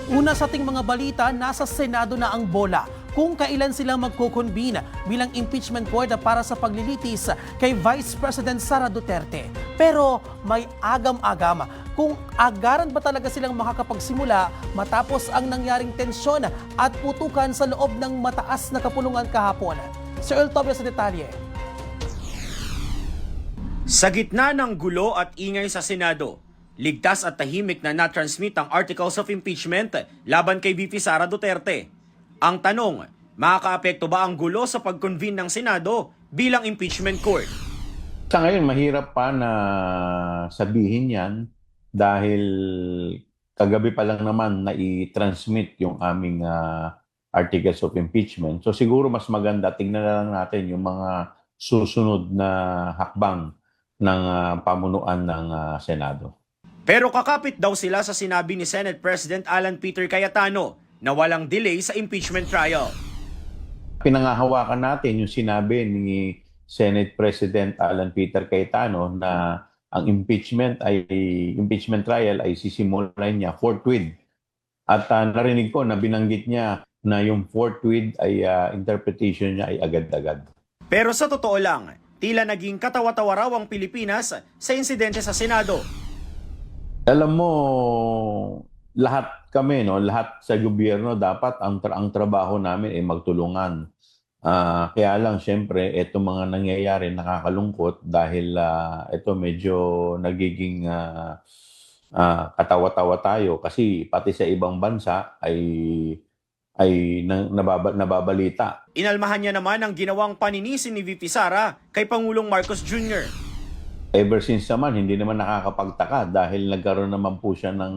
Una sa ating mga balita, nasa Senado na ang bola kung kailan sila magkukonbine bilang impeachment court para sa paglilitis kay Vice President Sara Duterte. Pero may agam-agam kung agaran ba talaga silang makakapagsimula matapos ang nangyaring tensyon at putukan sa loob ng mataas na kapulungan kahapon. Sir El Tobias sa detalye. Sa gitna ng gulo at ingay sa Senado, ligtas at tahimik na na-transmit ang Articles of Impeachment laban kay VP Sara Duterte. Ang tanong, makakaapekto ba ang gulo sa pag-convene ng Senado bilang impeachment court? Sa ngayon, mahirap pa na sabihin yan dahil kagabi pa lang naman na i-transmit yung aming Articles of Impeachment. So siguro mas maganda, tingnan na lang natin yung mga susunod na hakbang ng pamunuan ng Senado. Pero kakapit daw sila sa sinabi ni Senate President Alan Peter Cayetano na walang delay sa impeachment trial. Pinangahawakan natin yung sinabi ni Senate President Alan Peter Cayetano na ang impeachment trial ay sisimulan niya forthwith. At narinig ko na binanggit niya na yung forthwith ay interpretation niya ay agad-agad. Pero sa totoo lang, tila naging katawa-tawa raw ang Pilipinas sa insidente sa Senado. Alam mo, lahat kami, lahat sa gobyerno, dapat ang trabaho namin ay magtulungan. Kaya lang, syempre, itong mga nangyayari nakakalungkot dahil ito medyo nagiging katawa-tawa tayo kasi pati sa ibang bansa ay nababalita. Inalmahan niya naman ang ginawang paninisi ni VP Sara kay Pangulong Marcos Jr. Ever since naman, hindi naman nakakapagtaka dahil nagkaroon naman po siya ng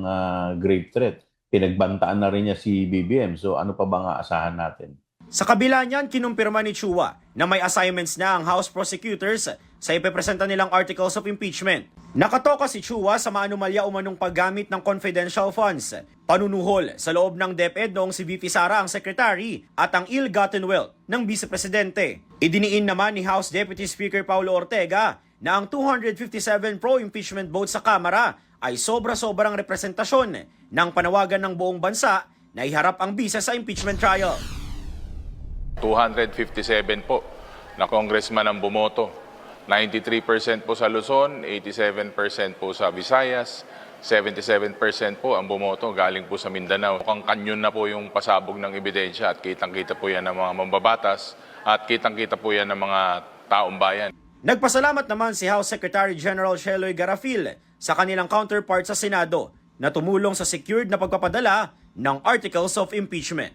grave threat. Pinagbantaan na rin niya si BBM. So ano pa ba nga asahan natin? Sa kabila niyan, kinumpirma ni Chua na may assignments na ang House Prosecutors sa ipepresenta nilang Articles of Impeachment. Nakatoka si Chua sa maanumalya umanong paggamit ng confidential funds, panunuhol sa loob ng DepEd noong si VP Sara ang secretary at ang ill-gotten wealth ng Vice Presidente. Idiniin naman ni House Deputy Speaker Paulo Ortega na ang 257 pro-impeachment votes sa Kamara ay sobra-sobrang representasyon ng panawagan ng buong bansa na iharap ang bisa sa impeachment trial. 257 po na congressman ang bumoto. 93% po sa Luzon, 87% po sa Visayas, 77% po ang bumoto galing po sa Mindanao. Mukhang kanyon na po yung pasabog ng ebidensya at kitang-kita po yan ng mga mambabatas at kitang-kita po yan ng mga taong bayan. Nagpasalamat naman si House Secretary General Sheloy Garafil sa kanilang counterpart sa Senado na tumulong sa secured na pagpapadala ng Articles of Impeachment.